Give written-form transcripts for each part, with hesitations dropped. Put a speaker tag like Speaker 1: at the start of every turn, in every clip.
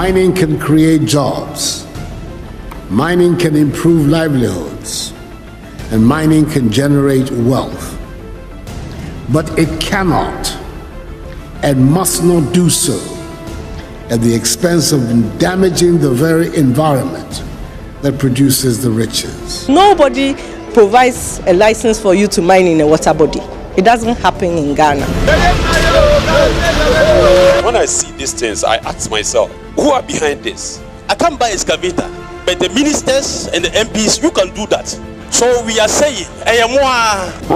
Speaker 1: Mining can create jobs. Mining can improve livelihoods. And mining can generate wealth. But it cannot and must not do so at the expense of damaging the very environment that produces the riches.
Speaker 2: Nobody provides a license for you to mine in a water body. It doesn't happen in Ghana.
Speaker 3: When I see these things, I ask myself, who are behind this? I can't buy excavator, but the ministers and the MPs, you can do that. So we are saying,
Speaker 1: I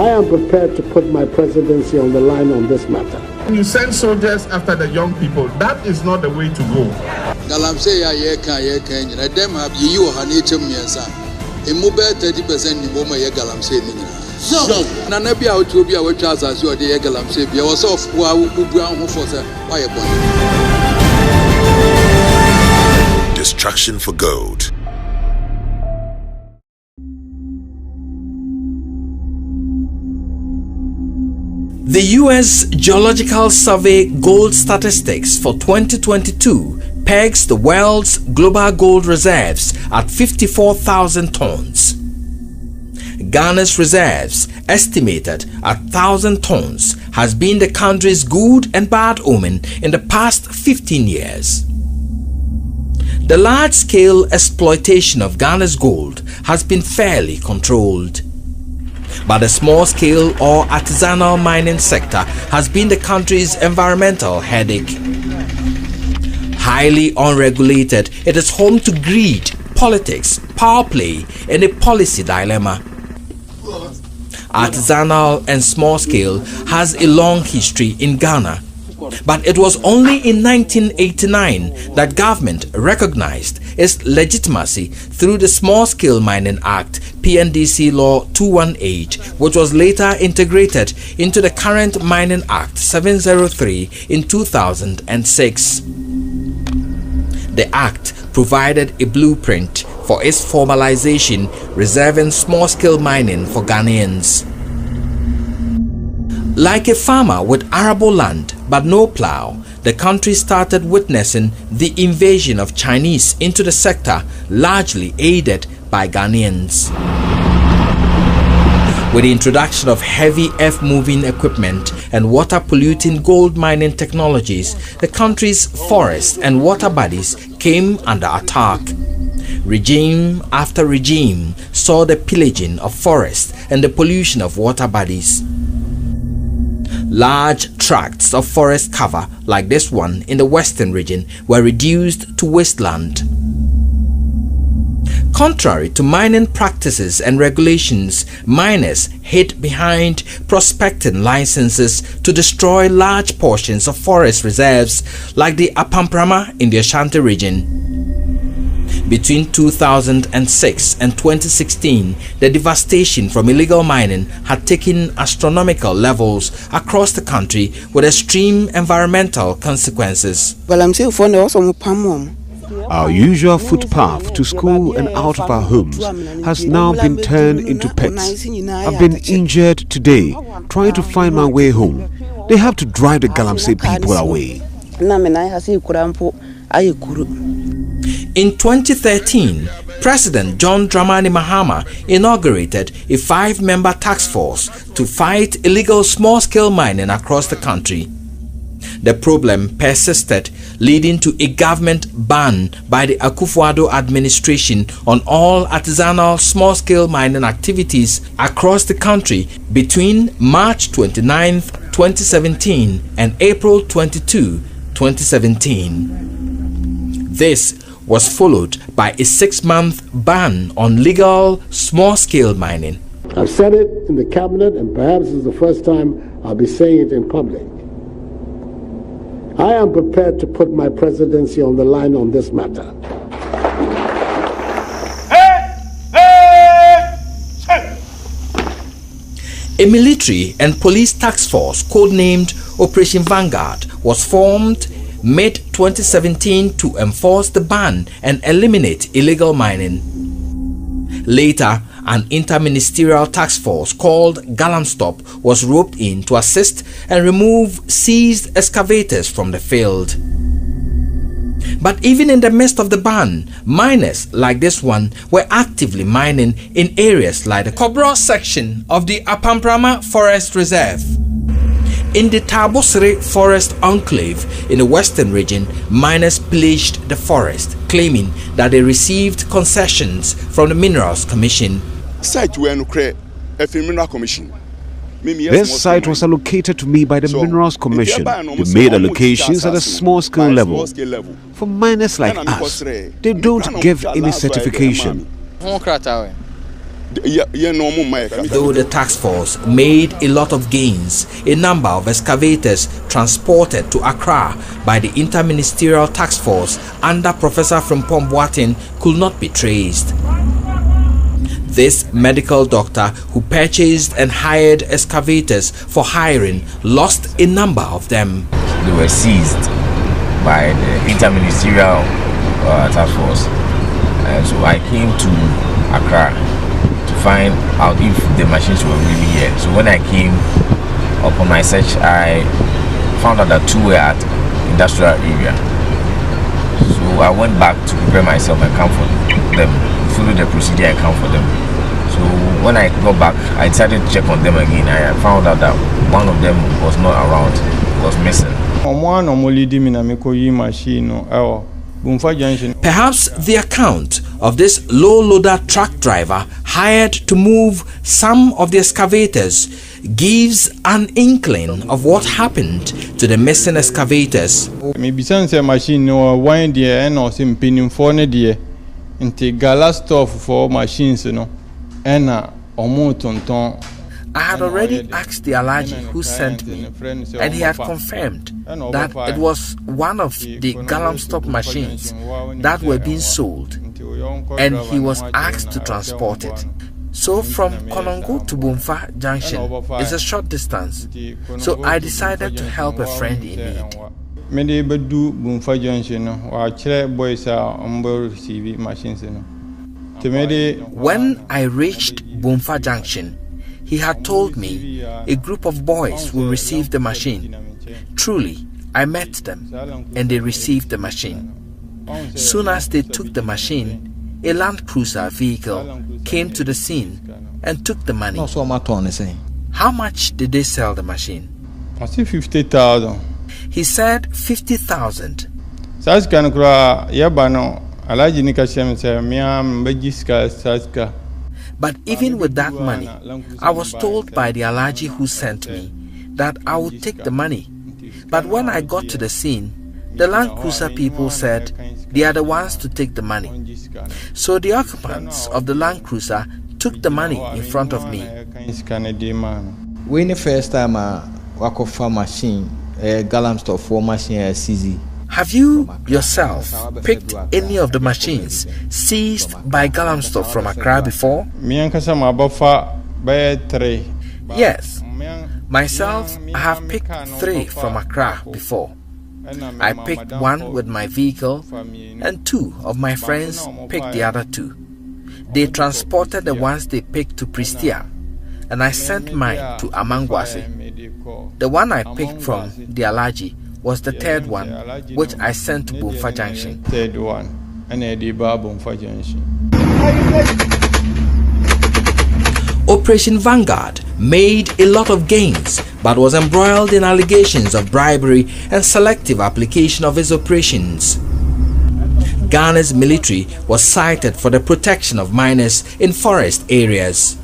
Speaker 1: am prepared to put my presidency on the line on this matter.
Speaker 4: You send soldiers after the young people. That is not the way to go.
Speaker 5: Galamsey them have you hanichum miensa. Imube 30% ni moma ye galamsey ni. So na na bia otu bia we twa asase o de ye galamsey bia wo so wa bubu anho for say why ye born.
Speaker 6: Destruction for gold.
Speaker 7: The U.S. Geological Survey gold statistics for 2022 pegs the world's global gold reserves at 54,000 tons. Ghana's reserves, estimated at 1,000 tons, has been the country's good and bad omen in the past 15 years. The large-scale exploitation of Ghana's gold has been fairly controlled. But the small-scale or artisanal mining sector has been the country's environmental headache. Highly unregulated, it is home to greed, politics, power play, and a policy dilemma. Artisanal and small-scale has a long history in Ghana. But it was only in 1989 that government recognized its legitimacy through the Small Scale Mining Act PNDC Law 218, which was later integrated into the current Mining Act 703 in 2006. The act provided a blueprint for its formalization, reserving small-scale mining for Ghanaians. Like a farmer with arable land but no plow, the country started witnessing the invasion of Chinese into the sector, largely aided by Ghanaians. With the introduction of heavy earth-moving equipment and water-polluting gold mining technologies, the country's forests and water bodies came under attack. Regime after regime saw the pillaging of forests and the pollution of water bodies. Large tracts of forest cover, like this one in the western region, were reduced to wasteland. Contrary to mining practices and regulations, miners hid behind prospecting licenses to destroy large portions of forest reserves like the Apamprama in the Ashanti region. Between 2006 and 2016, the devastation from illegal mining had taken astronomical levels across the country with extreme environmental consequences.
Speaker 8: Our usual footpath to school and out of our homes has now been turned into pits. I've been injured today trying to find my way home. They have to drive the Galamsey people away.
Speaker 7: In 2013, President John Dramani Mahama inaugurated a 5-member task force to fight illegal small-scale mining across the country. The problem persisted, leading to a government ban by the Akufo-Addo administration on all artisanal small-scale mining activities across the country between March 29, 2017 and April 22, 2017. This was followed by a 6-month ban on legal small-scale mining.
Speaker 1: I've said it in the cabinet, and perhaps it's the first time I'll be saying it in public. I am prepared to put my presidency on the line on this matter.
Speaker 7: A military and police task force codenamed Operation Vanguard was formed mid-2017 to enforce the ban and eliminate illegal mining. Later, an interministerial task force called Galamstop was roped in to assist and remove seized excavators from the field. But even in the midst of the ban, miners like this one were actively mining in areas like the Kobro section of the Apamprama Forest Reserve. In the Tabosere Forest Enclave in the western region, miners pillaged the forest, claiming that they received concessions from the Minerals Commission.
Speaker 8: This site was allocated to me by the Minerals Commission. They made allocations at a small-scale level. For miners like us, they don't give any certification.
Speaker 7: Though the task force made a lot of gains, a number of excavators transported to Accra by the Interministerial Task Force under Professor Frimpong Boateng could not be traced. This medical doctor who purchased and hired excavators for hiring lost a number of them.
Speaker 9: They were seized by the Interministerial Task Force. So I came to Accra to find out if the machines were really here. So when I came upon my search, I found out that 2 were at industrial area. So I went back to prepare myself and come for them, follow the procedure and come for them. So when I got back, I decided to check on them again. I found out that one of them was not around, was missing.
Speaker 7: Perhaps the account of this low-loader truck driver hired to move some of the excavators gives an inkling of what happened to the missing excavators. I had already asked the Alhaji who sent me, and he had confirmed that it was one of the Galamstop machines that were being sold, and he was asked to transport it. So from Konongo to Bumfa Junction is a short distance, so I decided to help a friend in need. When I reached Bumfa Junction, he had told me a group of boys will receive the machine. Truly, I met them and they received the machine. Soon as they took the machine, a Land Cruiser vehicle came to the scene and took the money. How much did they sell the machine?
Speaker 10: I see 50,000.
Speaker 7: He said 50,000. But even with that money, I was told by the Alhaji who sent me that I would take the money. But when I got to the scene, the Land Cruiser people said they are the ones to take the money. So the occupants of the Land Cruiser took the money in front of me.
Speaker 11: When the first time I work off a machine, a Galamstop 4 machine CZ.
Speaker 7: Have you yourself picked any of the machines seized by Galamstop from Accra before? Yes. Myself, I have picked 3 from Accra before. I picked 1 with my vehicle and 2 of my friends picked the other 2. They transported the ones they picked to Prestia, and I sent mine to Amangwase. The one I picked from the Alhaji was the 3rd one, which I sent to Bumfa Junction. Operation Vanguard made a lot of gains, but was embroiled in allegations of bribery and selective application of its operations. Ghana's military was cited for the protection of miners in forest areas.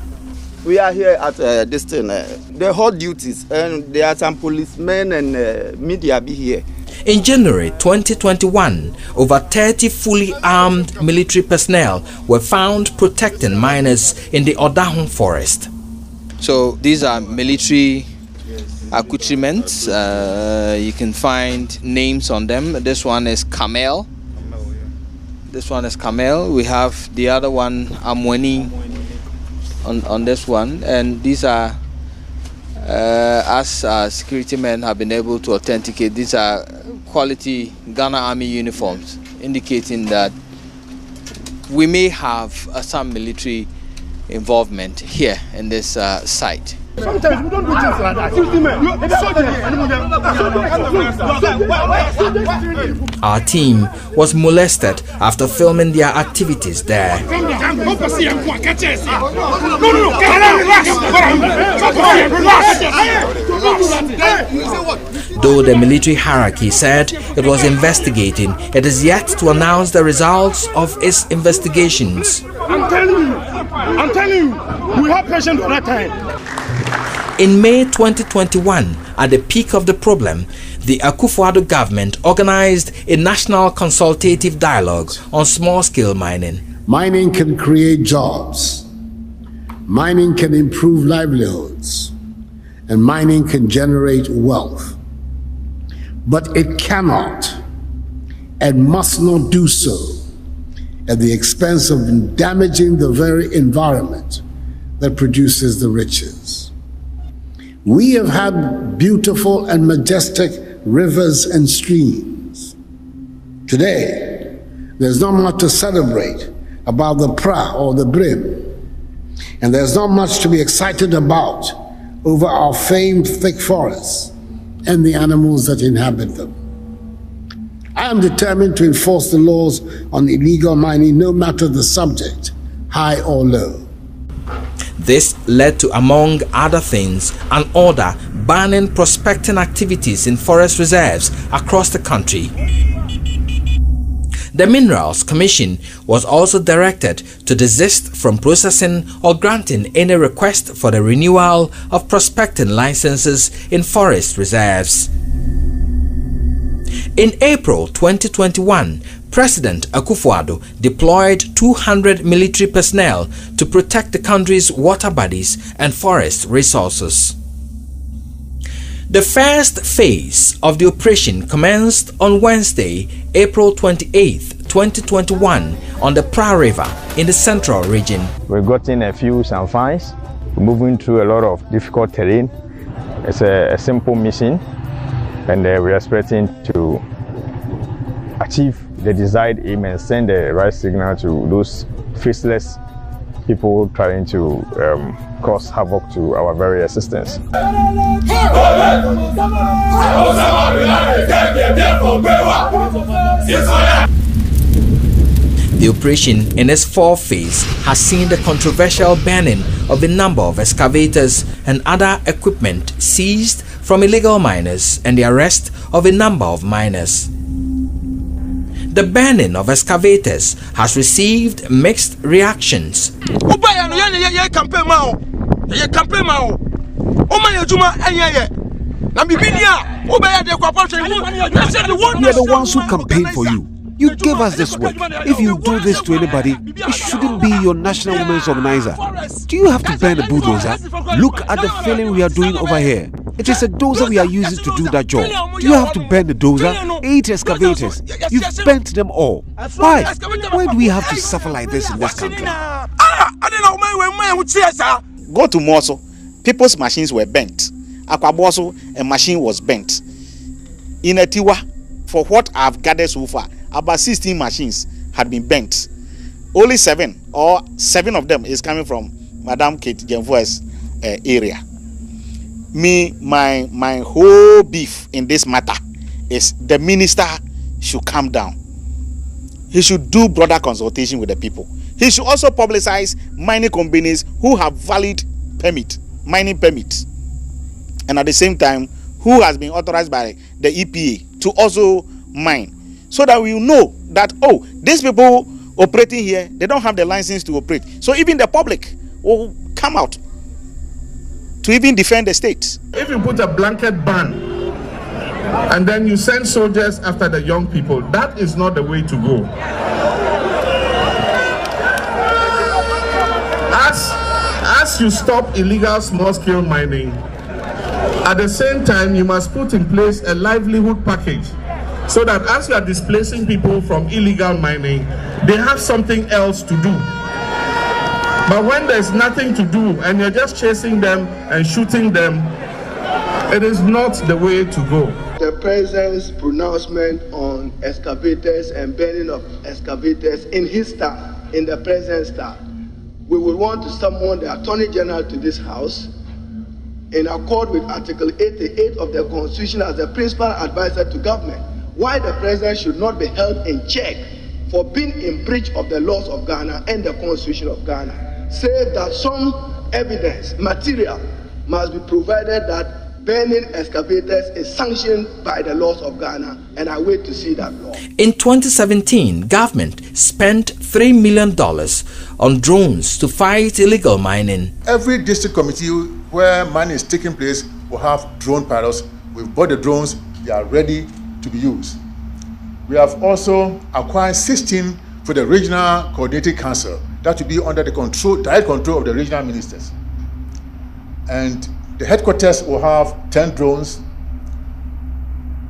Speaker 12: We are here at this thing. They hold duties, and there are some policemen and media be here.
Speaker 7: In January 2021, over 30 fully armed military personnel were found protecting miners in the Odahun forest.
Speaker 11: So these are military accoutrements. You can find names on them. This one is Camel. This one is Camel. We have the other one, Amweni, on this one, and these are as security men have been able to authenticate, these are quality Ghana Army uniforms, indicating that we may have some military involvement here in this site.
Speaker 13: Sometimes we don't do things like that.
Speaker 7: Our team was molested after filming their activities there. Though the military hierarchy said it was investigating, it is yet to announce the results of its investigations.
Speaker 13: I'm telling you, we have patience for that time.
Speaker 7: In May 2021, at the peak of the problem, the Akufo-Addo government organized a national consultative dialogue on small-scale mining.
Speaker 1: Mining can create jobs, mining can improve livelihoods, and mining can generate wealth. But it cannot and must not do so at the expense of damaging the very environment that produces the riches. We have had beautiful and majestic rivers and streams. Today, there's not much to celebrate about the pra or the brim, and there's not much to be excited about over our famed thick forests and the animals that inhabit them. I am determined to enforce the laws on illegal mining, no matter the subject, high or low.
Speaker 7: This led to, among other things, an order banning prospecting activities in forest reserves across the country. The Minerals Commission was also directed to desist from processing or granting any request for the renewal of prospecting licenses in forest reserves. In April 2021, President Akufo-Addo deployed 200 military personnel to protect the country's water bodies and forest resources. The first phase of the operation commenced on Wednesday, April 28, 2021, on the Pra River in the central region.
Speaker 14: We've gotten a few finds. We're moving through a lot of difficult terrain. It's a simple mission, and we're expecting to achieve the desired aim and send the right signal to those faceless people trying to cause havoc to our very existence.
Speaker 7: The operation in its fourth phase has seen the controversial banning of a number of excavators and other equipment seized from illegal miners and the arrest of a number of miners. The banning of excavators has received mixed reactions.
Speaker 8: We are the ones who campaign for you. You gave us this work. If you do this to anybody, it shouldn't be your National Women's Organizer. Do you have to burn a bulldozer? Look at the filling we are doing over here. It is a dozer we are using to do that job. Do you have to burn the dozer? 8 excavators. You've burnt them all. Why? Why do we have to suffer like this in this country?
Speaker 15: Go to Moso. People's machines were bent. Akwaboso, a machine was bent. In Etiwa, for what I've gathered so far, about 16 machines had been bent. Only 7 of them is coming from Madam Kate Jenvo's area. My whole beef in this matter is the minister should calm down. He should do broader consultation with the people. He should also publicize mining companies who have valid mining permit, and at the same time who has been authorized by the EPA to also mine, so that we know that, oh, these people operating here, they don't have the license to operate. So even the public will come out to even defend the state.
Speaker 4: If you put a blanket ban and then you send soldiers after the young people, that is not the way to go. As you stop illegal small-scale mining, at the same time you must put in place a livelihood package, so that as you are displacing people from illegal mining, they have something else to do. But when there's nothing to do and you're just chasing them and shooting them, it is not the way to go.
Speaker 16: The president's pronouncement on excavators and banning of excavators in his staff, in the president's staff, we would want to summon the Attorney General to this House in accord with Article 88 of the Constitution as the principal advisor to government, why the President should not be held in check for being in breach of the laws of Ghana and the Constitution of Ghana, save that some evidence, material, must be provided that burning excavators is sanctioned by the laws of Ghana, and I wait to see that law.
Speaker 7: In 2017, government spent $3 million on drones to fight illegal mining.
Speaker 17: Every district committee where mining is taking place will have drone pilots. We've bought the drones, they are ready to be used. We have also acquired 16 for the Regional Coordinating Council. That will be under the direct control of the regional ministers. And the headquarters will have 10 drones.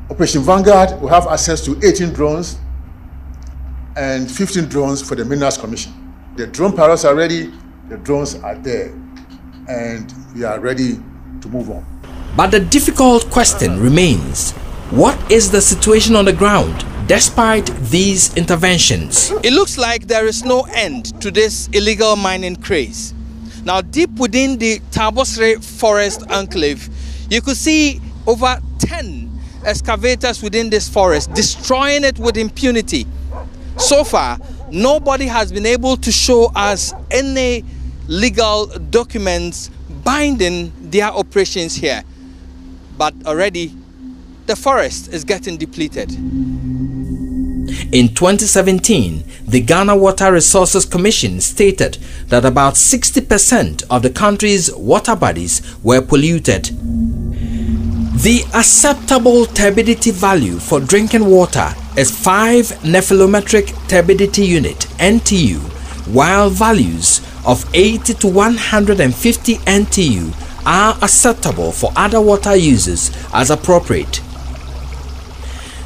Speaker 17: Operation Vanguard will have access to 18 drones and 15 drones for the Minerals Commission. The drone pilots are ready, the drones are there, and we are ready to move on.
Speaker 7: But the difficult question remains, what is the situation on the ground despite these interventions?
Speaker 11: It looks like there is no end to this illegal mining craze. Now, deep within the Tabosre Forest Enclave, you could see over 10 excavators within this forest, destroying it with impunity. So far, nobody has been able to show us any legal documents binding their operations here. But already, the forest is getting depleted.
Speaker 7: In 2017, the Ghana Water Resources Commission stated that about 60% of the country's water bodies were polluted. The acceptable turbidity value for drinking water is 5 nephelometric turbidity unit (NTU), while values of 80 to 150 NTU are acceptable for other water uses as appropriate.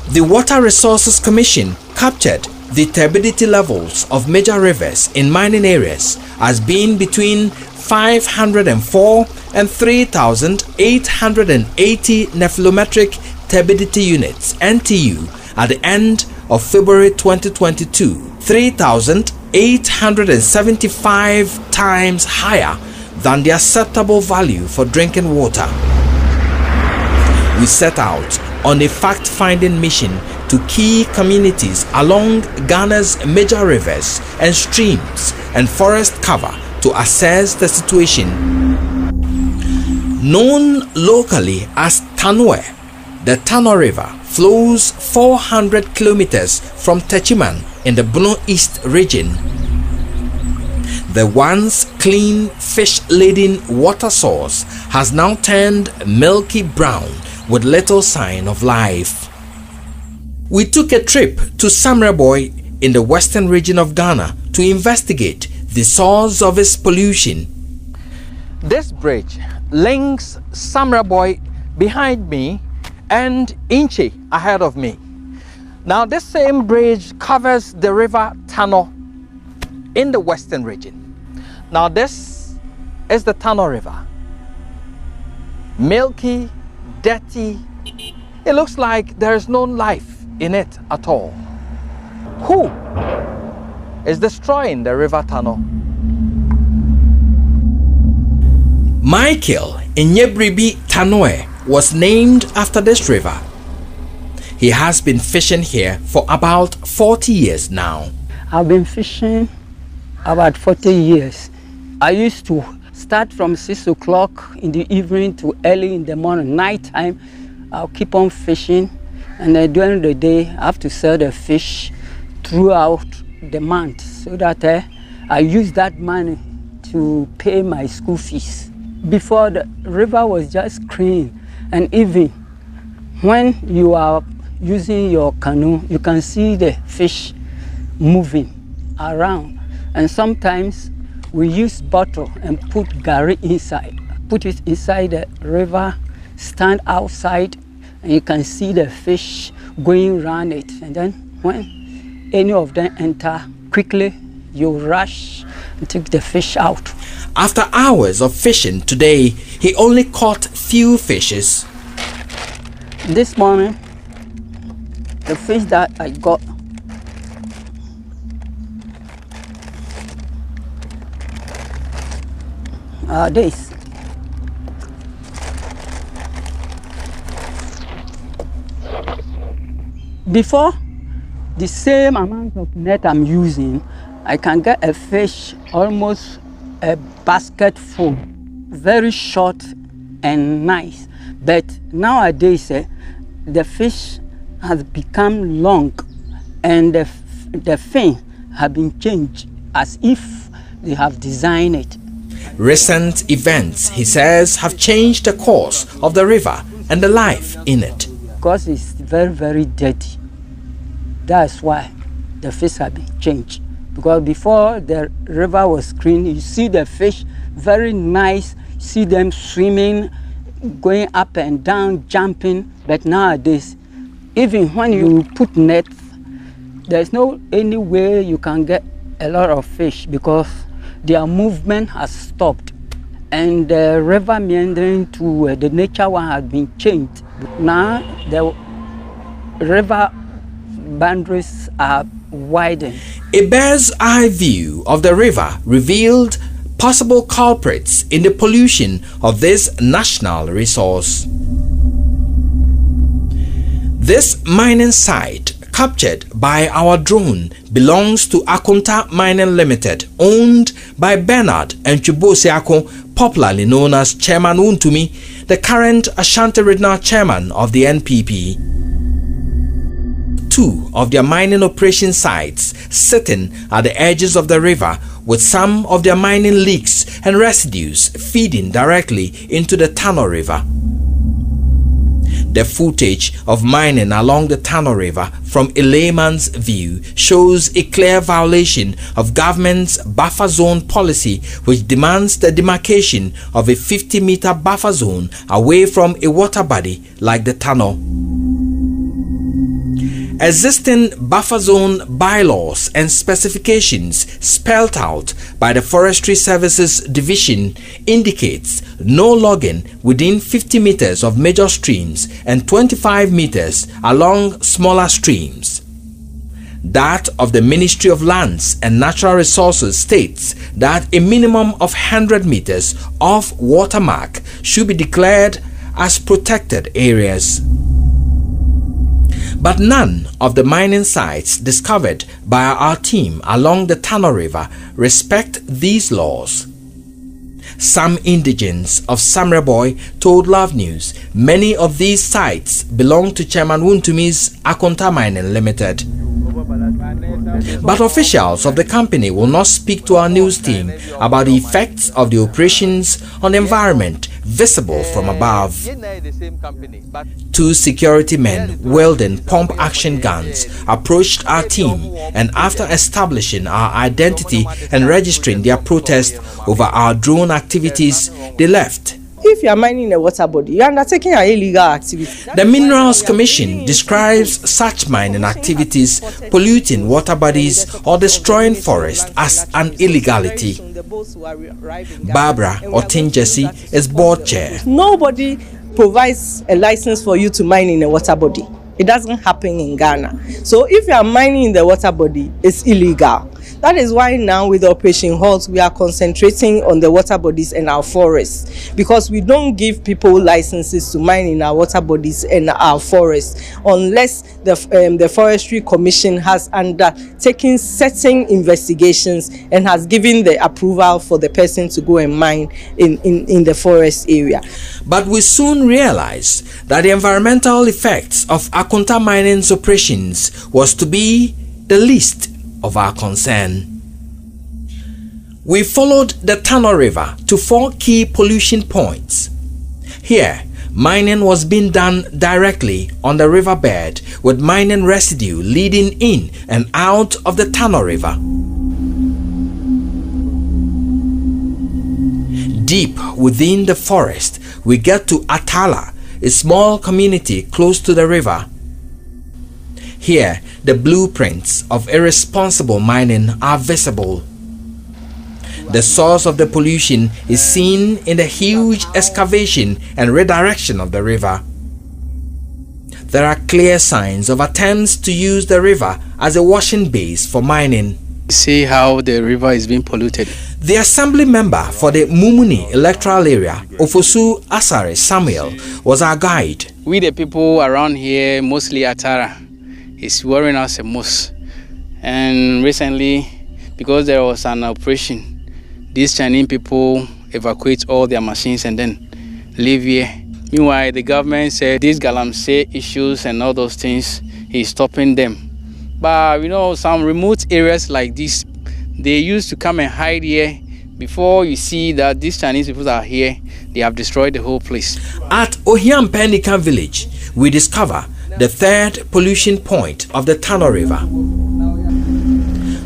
Speaker 7: The Water Resources Commission captured the turbidity levels of major rivers in mining areas as being between 504 and 3,880 nephelometric turbidity units (NTU) at the end of February 2022, 3,875 times higher than the acceptable value for drinking water. We set out on a fact-finding mission to key communities along Ghana's major rivers and streams and forest cover to assess the situation. Known locally as Tanwe, the Tano River flows 400 kilometers from Techiman in the Bono East region. The once clean fish-laden water source has now turned milky brown with little sign of life. We took a trip to Samreboy in the western region of Ghana to investigate the source of its pollution.
Speaker 11: This bridge links Samreboy behind me and Inchi ahead of me. Now, this same bridge covers the river Tano in the western region. Now, this is the Tano River. Milky, dirty. It looks like there is no life in it at all. Who is destroying the river Tano?
Speaker 7: Michael Inyebribi Tanoe was named after this river. He has been fishing here for about 40 years now.
Speaker 18: I've been fishing about 40 years. I used to start from 6 o'clock in the evening to early in the morning, night time. I'll keep on fishing, and during the day I have to sell the fish throughout the month so that I use that money to pay my school fees. Before, the river was just clean, and even when you are using your canoe, you can see the fish moving around. And sometimes we use bottle and put gari inside, put it inside the river, stand outside, and you can see the fish going around it. And then when any of them enter, quickly you rush and take the fish out.
Speaker 7: After hours of fishing today, he only caught few fishes.
Speaker 18: This morning, the fish that I got, This. Before, the same amount of net I'm using, I can get a fish almost a basket full, very short and nice. But nowadays, the fish has become long and the fin have been changed as if they have designed it.
Speaker 7: Recent events, he says, have changed the course of the river and the life in it.
Speaker 18: Because it's very, very dirty. That's why the fish have been changed. Because before the river was clean, you see the fish very nice, see them swimming, going up and down, jumping. But nowadays, even when you put nets, there's no any way you can get a lot of fish because their movement has stopped. And the river meandering to the nature one has been changed. Now the river boundaries are widened.
Speaker 7: A bird's eye view of the river revealed possible culprits in the pollution of this national resource. This mining site, captured by our drone, belongs to Akonta Mining Limited, owned by Bernard Ntwuboseako, popularly known as Chairman Wontumi, the current Ashanti Regional Chairman of the NPP. Two of their mining operation sites sitting at the edges of the river, with some of their mining leaks and residues feeding directly into the Tano River. The footage of mining along the Tano River from a layman's view shows a clear violation of government's buffer zone policy, which demands the demarcation of a 50-meter buffer zone away from a water body like the Tano. Existing buffer zone bylaws and specifications spelled out by the Forestry Services Division indicates no logging within 50 meters of major streams and 25 meters along smaller streams. That of the Ministry of Lands and Natural Resources states that a minimum of 100 meters off watermark should be declared as protected areas. But none of the mining sites discovered by our team along the Tano River respect these laws. Some indigents of Samreboy told Love News many of these sites belong to Chairman Wontumi's Akonta Mining Limited. But officials of the company will not speak to our news team about the effects of the operations on the environment visible from above. Two security men wielding pump-action guns approached our team, and after establishing our identity and registering their protest over our drone activities, they left.
Speaker 2: If you are mining a water body, you are undertaking an illegal activity.
Speaker 7: The Minerals Commission describes such mining activities polluting water bodies or destroying forests as an illegality. Barbara Otinjesi is board chair.
Speaker 2: Nobody provides a license for you to mine in a water body. It doesn't happen in Ghana. So if you are mining in the water body, it's illegal. That is why now with Operation Halt, we are concentrating on the water bodies and our forests, because we don't give people licenses to mine in our water bodies and our forests unless the Forestry Commission has undertaken certain investigations and has given the approval for the person to go and mine in the forest area.
Speaker 7: But we soon realized that the environmental effects of Akonta Mining's operations was to be the least of our concern. We followed the Tano River to 4 key pollution points. Here, mining was being done directly on the riverbed, with mining residue leading in and out of the Tano River. Deep within the forest, we get to Atala, a small community close to the river. Here, the blueprints of irresponsible mining are visible. The source of the pollution is seen in the huge excavation and redirection of the river. There are clear signs of attempts to use the river as a washing base for mining.
Speaker 11: See how the river is being polluted.
Speaker 7: The assembly member for the Mumuni electoral area, Ofosu Asare Samuel, was our guide.
Speaker 11: We the people around here, mostly Atara, is worrying us the most. And recently, because there was an operation, these Chinese people evacuate all their machines and then leave here. Meanwhile, the government said these Galamsey issues and all those things is stopping them. But you know, some remote areas like this, they used to come and hide here. Before you see that these Chinese people are here, they have destroyed the whole place.
Speaker 7: At Ohiampenika village, we discover the third pollution point of the Tano River.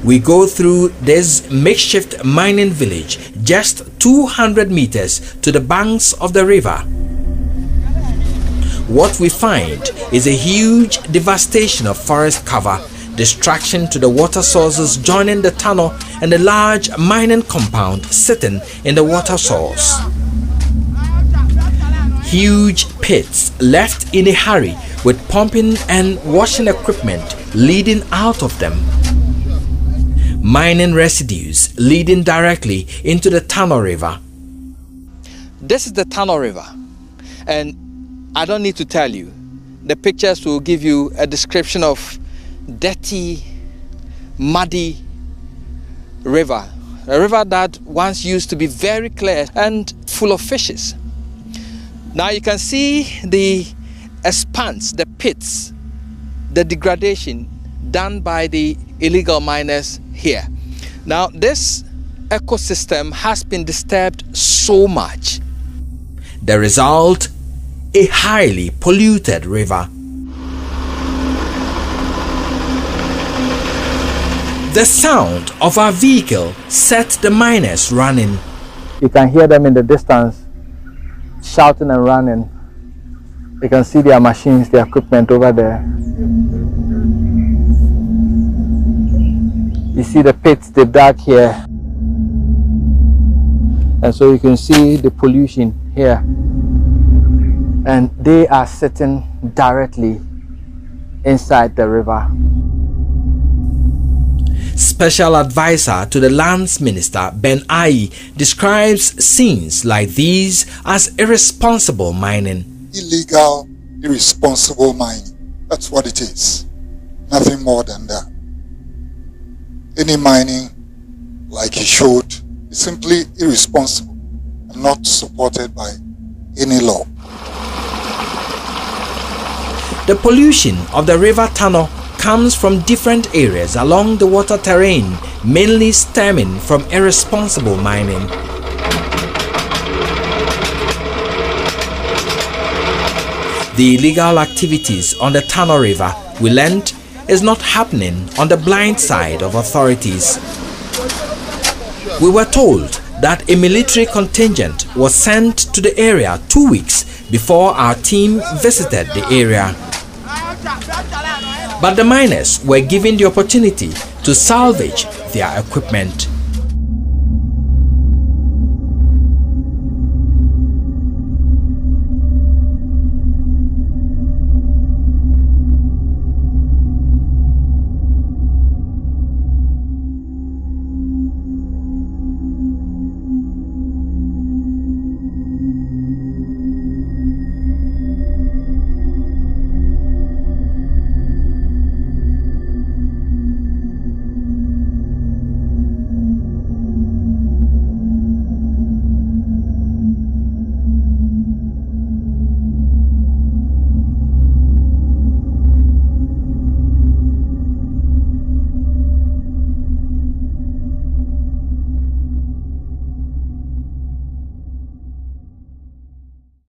Speaker 7: We go through this makeshift mining village just 200 meters to the banks of the river. What we find is a huge devastation of forest cover, distraction to the water sources joining the tunnel, and a large mining compound sitting in the water source. Huge pits left in a hurry with pumping and washing equipment leading out of them. Mining residues leading directly into the Tano River.
Speaker 11: This is the Tano River, and I don't need to tell you. The pictures will give you a description of dirty, muddy river. A river that once used to be very clear and full of fishes. Now you can see the expanse, the pits, the degradation done by the illegal miners here. Now this ecosystem has been disturbed so much.
Speaker 7: The result, a highly polluted river. The sound of our vehicle set the miners running.
Speaker 11: You can hear them in the distance shouting and running. You can see their machines, their equipment over there. You see the pits they dug here. And so you can see the pollution here. And they are sitting directly inside the river.
Speaker 7: Special advisor to the Lands Minister Ben Ayi describes scenes like these as irresponsible mining.
Speaker 19: Illegal, irresponsible mining. That's what it is. Nothing more than that. Any mining, like he showed, is simply irresponsible and not supported by any law.
Speaker 7: The pollution of the River Tano comes from different areas along the water terrain, mainly stemming from irresponsible mining. The illegal activities on the Tano River, we learned, is not happening on the blind side of authorities. We were told that a military contingent was sent to the area 2 weeks before our team visited the area. But the miners were given the opportunity to salvage their equipment.